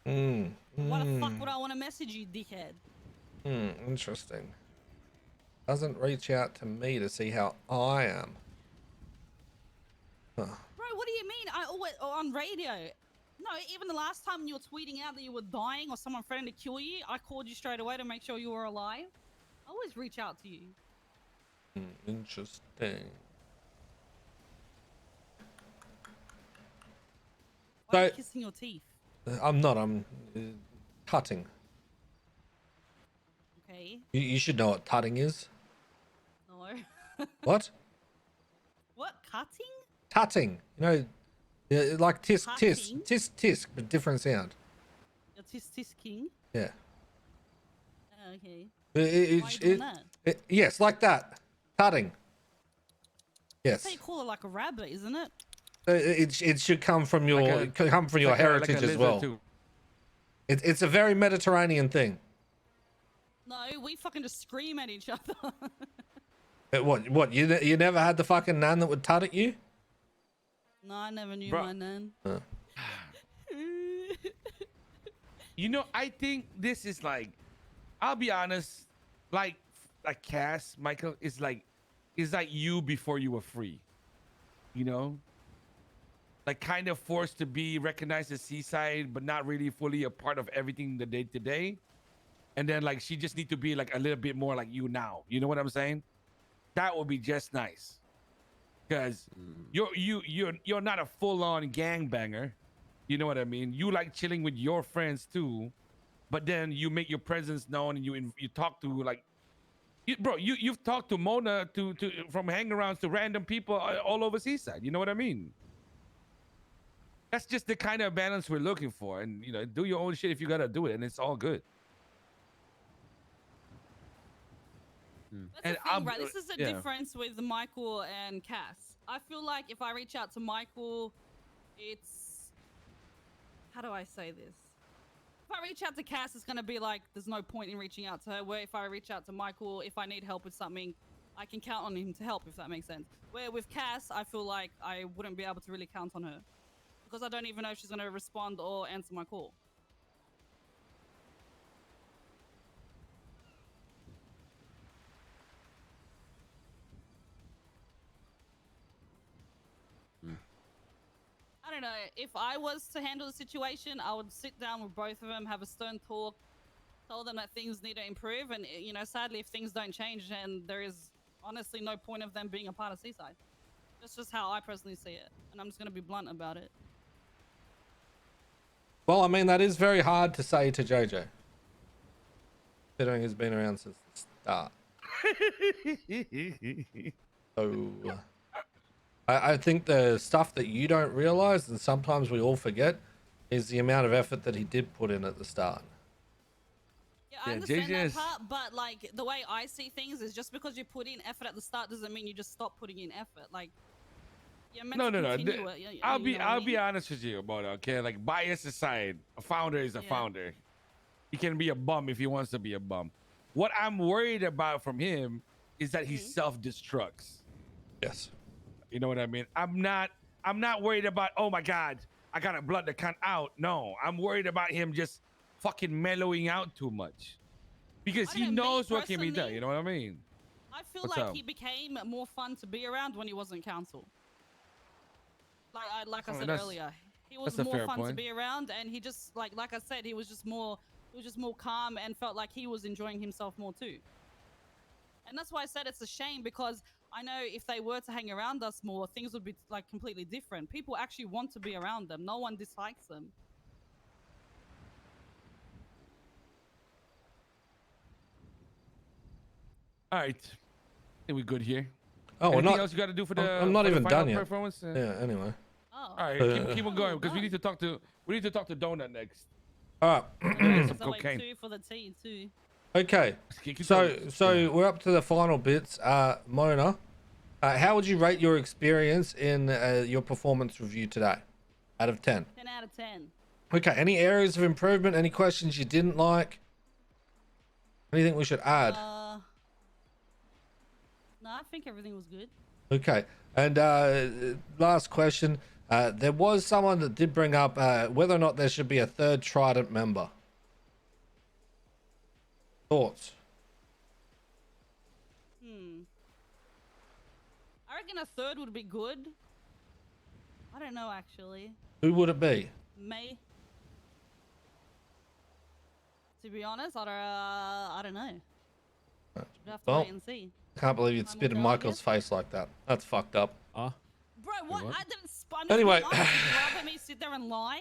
again. Why the fuck would I want to message you, dickhead? Interesting. Doesn't reach out to me to see how I am. Huh. Bro, what do you mean? I always on radio. No, even the last time you were tweeting out that you were dying or someone threatened to kill you, I called you straight away to make sure you were alive. I always reach out to you. Interesting. Why are you kissing your teeth? I'm not. I'm cutting. Okay. You should know what tutting is. No. What? What? Cutting? Tutting. Like tisk Cutting? tisk, but different sound. Your tisk king? Yeah. Oh, okay. Why are you doing that? Yes, like that. Tutting. Yes. That's how you call it, like a rabbit, isn't it? It should come from your heritage as well. Too. It's a very Mediterranean thing. No, we fucking just scream at each other. What? You never had the fucking nan that would tut at you? No, I never knew Bro. my nan. I think this is I'll be honest, like Cass, Michael, is like you before you were free. Kind of forced to be recognized as Seaside, but not really fully a part of everything the day to day. And then she just need to be a little bit more like you now. You know what I'm saying? That would be just nice. Because you're not a full-on gangbanger. You know what I mean? You like chilling with your friends too, but then you make your presence known and you talk to you've talked to Mona to from hangarounds to random people all over Seaside. You know what I mean? That's just the kind of balance we're looking for. And do your own shit if you gotta do it, and it's all good. That's the thing, right? This is the difference with Michael and Cass. I feel like if I reach out to Michael, it's... How do I say this? If I reach out to Cass, it's going to be there's no point in reaching out to her. Where if I reach out to Michael, if I need help with something, I can count on him to help, if that makes sense. Where with Cass, I feel like I wouldn't be able to really count on her. Because I don't even know if she's going to respond or answer my call. I don't know. If I was to handle the situation, I would sit down with both of them, have a stern talk, told them that things need to improve, and you know, sadly, if things don't change, then there is honestly no point of them being a part of Seaside. That's just how I personally see it, and I'm just gonna be blunt about it. Well, I mean, that is very hard to say to JJ, considering he's been around since the start. So, I think the stuff that you don't realize, and sometimes we all forget, is the amount of effort that he did put in at the start. Yeah, I Yeah, understand that JJ's part, but like the way I see things is just because you put in effort at the start doesn't mean you just stop putting in effort. Like, you're meant No, to no, no. continue it. I'll You be know what I I'll be mean? honest with you about it, okay? Like bias aside, a founder is a Yeah. founder. He can be a bum if he wants to be a bum. What I'm worried about from him is that he self-destructs. Yes. You know what I mean? I'm not worried about, oh my God, I got a blood that can't out. No, I'm worried about him just fucking mellowing out too much. Because I he don't know, me knows what can be done. personally, You know what I mean? I feel What's like up? he became more fun to be around when he wasn't council. Like I Oh, said that's- earlier, he was that's a more fair fun to point. be around, and he just like I said, he was just more calm and felt like he was enjoying himself more too. And that's why I said it's a shame, because I know if they were to hang around us more, things would be like completely different. People actually want to be around them. No one dislikes them. All right. I think we're good here. Oh, we're Anything not. else you got to do for the I'm not for the even final done yet. performance? Yeah. Anyway. Oh. All right, keep on going because we need to talk to Donut next. All Get right. some So wait, cocaine. 2 for the tea too. Okay. Keep So going. we're up to the final bits. Mona, how would you rate your experience in your performance review today, out of 10? 10 out of 10. Okay. Any areas of improvement? Any questions you didn't like? Anything we should add? No, I think everything was good. Okay. And last question. There was someone that did bring up whether or not there should be a third Trident member. Thoughts? I reckon a third would be good. I don't know, actually. Who would it be? May. To be honest, I don't know. We'll have to Well, wait and see. Can't believe you'd Time spit will in tell, I Michael's guess. face like that. That's fucked up. Bro, what? what? I didn't. I'm Anyway. just being honest. Would you rather me sit there and lie?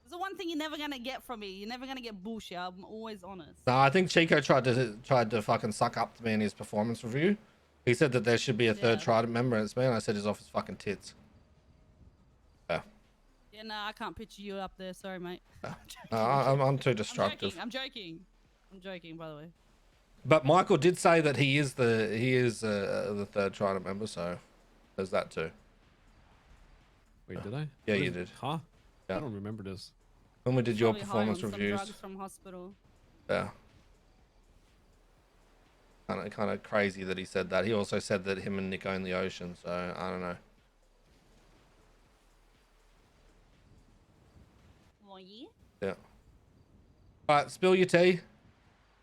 There's the one thing you're never gonna get from me. You're never gonna get bullshit. I'm always honest. No, I think Chico tried to fucking suck up to me in his performance review. He said that there should be a third Yeah. Trident member, and it's me, and I said he's off his fucking tits. Yeah. Yeah, nah, I can't picture you up there. Sorry, mate. No, I'm too destructive. I'm joking. I'm joking, by the way. But Michael did say that he is the third Trident member, so there's that too. Wait, did I? Yeah, What you is- did. Huh? Yeah. I don't remember this. When we did your Probably high performance on some reviews, drugs from hospital. yeah. Kind of crazy that he said that. He also said that him and Nick own the ocean, so I don't know. Oh, yeah? Yeah. All right, spill your tea.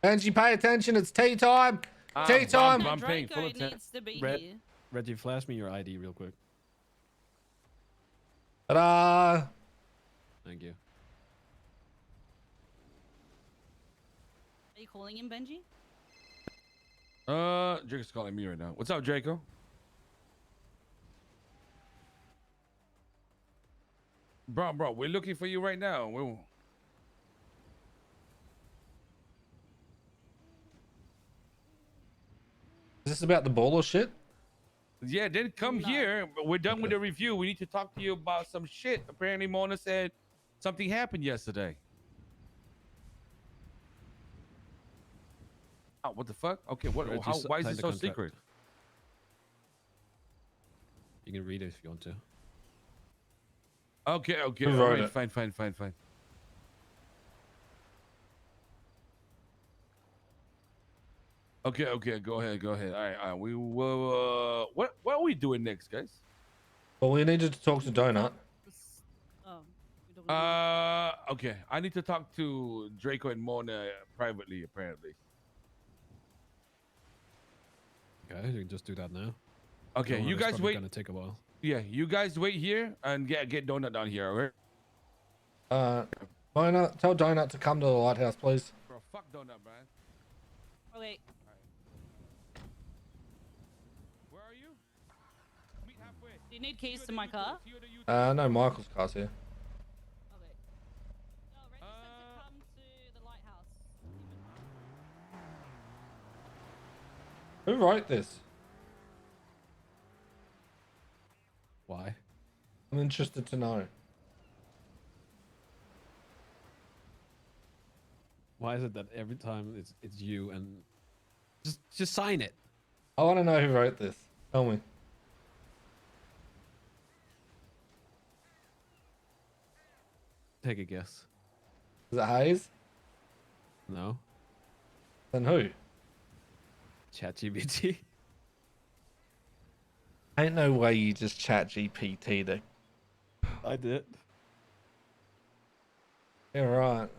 Angie, pay attention. It's tea time. Tea time. I'm paying full Draco attention. needs to be Red- here. Reggie, flash me your ID real quick. Ta-da. Thank you. Are you calling him, Benji? Draco's calling me right now. What's up, Draco? Bro, we're looking for you right now. Is this about the baller shit? Yeah, then come No. here. We're done with the review. We need to talk to you about some shit. Apparently, Mona said something happened yesterday. Oh, what the fuck? Okay, what? Reggie, Why is sign it the so contract. secret? You can read it if you want to. Okay, Who wrote alright, it? fine. Okay, go ahead. All right. We will. What are we doing next, guys? Well, we needed to talk to Donut. Oh, we don't Okay. I need to talk to Draco and Mona privately, apparently. Okay, you can just do that now. Okay, you guys wait. Gonna take a while. Yeah, you guys wait here and get Donut down here, alright? Donut, tell Donut to come to the lighthouse, please. Bro, Fuck donut, man. Oh wait. Where are you? Meet halfway. Do you need keys to my car? No, Michael's car's here. Okay. No, Reggie said to come to the lighthouse. Who wrote this? Why? I'm interested to know. Why is it that every time it's you and just sign it? I want to know who wrote this. Tell me. Take a guess. Is it Hayes? No. Then who? ChatGPT. Ain't no way you just chat GPT'd it. I did. Yeah, right.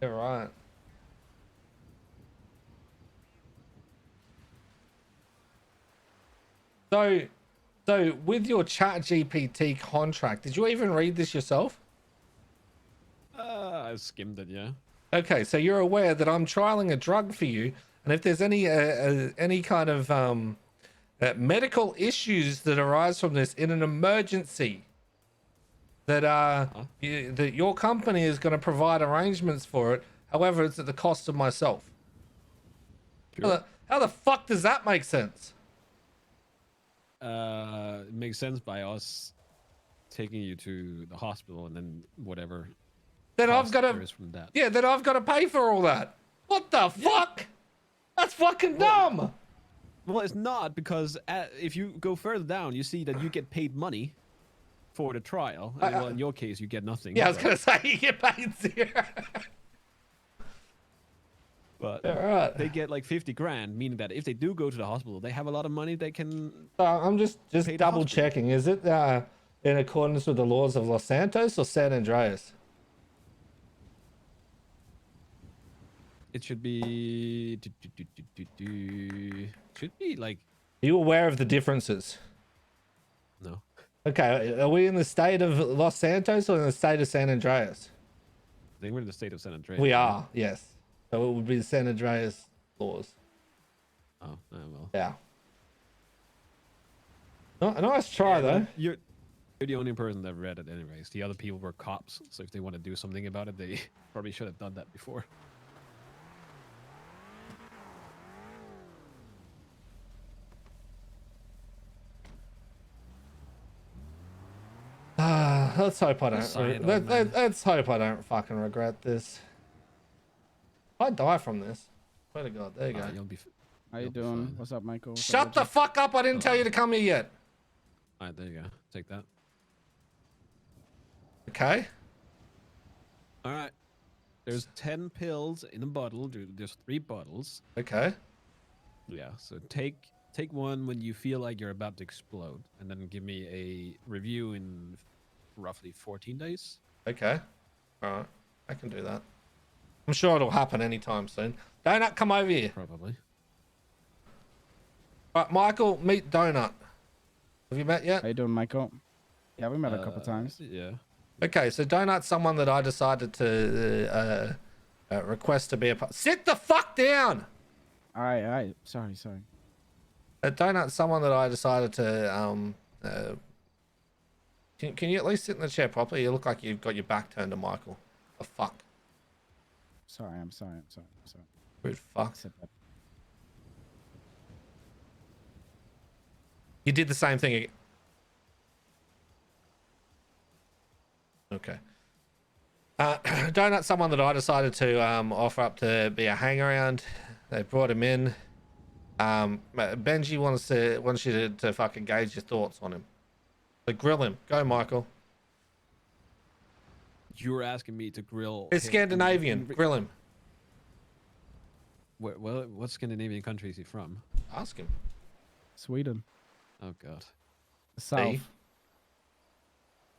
Yeah, right. So with your chat GPT contract, did you even read this yourself? I skimmed it, yeah. Okay, so you're aware that I'm trialing a drug for you, and if there's any kind of medical issues that arise from this in an emergency, that that your company is going to provide arrangements for it. However, it's at the cost of myself. Sure. How the fuck does that make sense? It makes sense by us taking you to the hospital and then whatever. Then I've cost got there to, is from that. yeah, then I've got to pay for all that. What the fuck? That's fucking dumb. Well, it's not, because if you go further down, you see that you get paid money for the trial. Well, in your case, you get nothing. Yeah, I was gonna say you get paid zero. But Yeah, right. they get like 50 grand, meaning that if they do go to the hospital, they have a lot of money they can. I'm just Pay the double hospital. checking. Is it in accordance with the laws of Los Santos or San Andreas? It should be. Should be like. Are you aware of the differences? No. Okay, are we in the state of Los Santos or in the state of San Andreas? I think we're in the state of San Andreas. We right? are, yes. So it would be the San Andreas laws. Oh, well. Yeah. A nice try, Yeah, though. but you're the only person that read it, anyways. The other people were cops, so if they want to do something about it, they probably should have done that before. Let's hope I don't. Sign it on, man. Let's hope I don't fucking regret this. I die from this. Swear to God. There you go. You'll be. How you You'll be doing? fine. What's up, Michael? What's Shut up, the Reggie? fuck up! I didn't tell you to come here yet. All right, there you go. Take that. Okay. All right. There's 10 pills in a bottle. There's 3 bottles. Okay. Yeah. So take one when you feel like you're about to explode, and then give me a review in roughly 14 days. Okay. All right. I can do that. I'm sure it'll happen anytime soon. Donut, come over here. Probably. All right, Michael, meet Donut. Have you met yet? How you doing, Michael? Yeah, we met a couple times. Yeah. Okay, so Donut's someone that I decided to request to be a part. Sit the fuck down! All right. Sorry. Donut's someone that I decided to Can you at least sit in the chair properly? You look like you've got your back turned to Michael. The fuck? Sorry, I'm sorry. Rude fuck. Sit back. You did the same thing again. Okay. Donut's someone that I decided to offer up to be a hang around. They brought him in. Benji wants you to fucking gauge your thoughts on him. So grill him. Go, Michael. You were asking me to grill. It's him Scandinavian. Grill him. Well, what Scandinavian country is he from? Ask him. Sweden. Oh God. The South. See?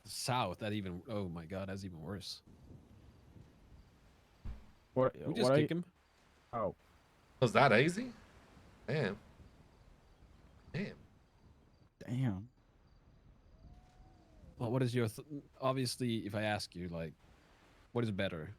The South. That even. Oh my God. That's even worse. What? We just what are kick you- him. Oh, Was that easy? Damn. damn. Well, what is your? Obviously, if I ask you, like, What is better?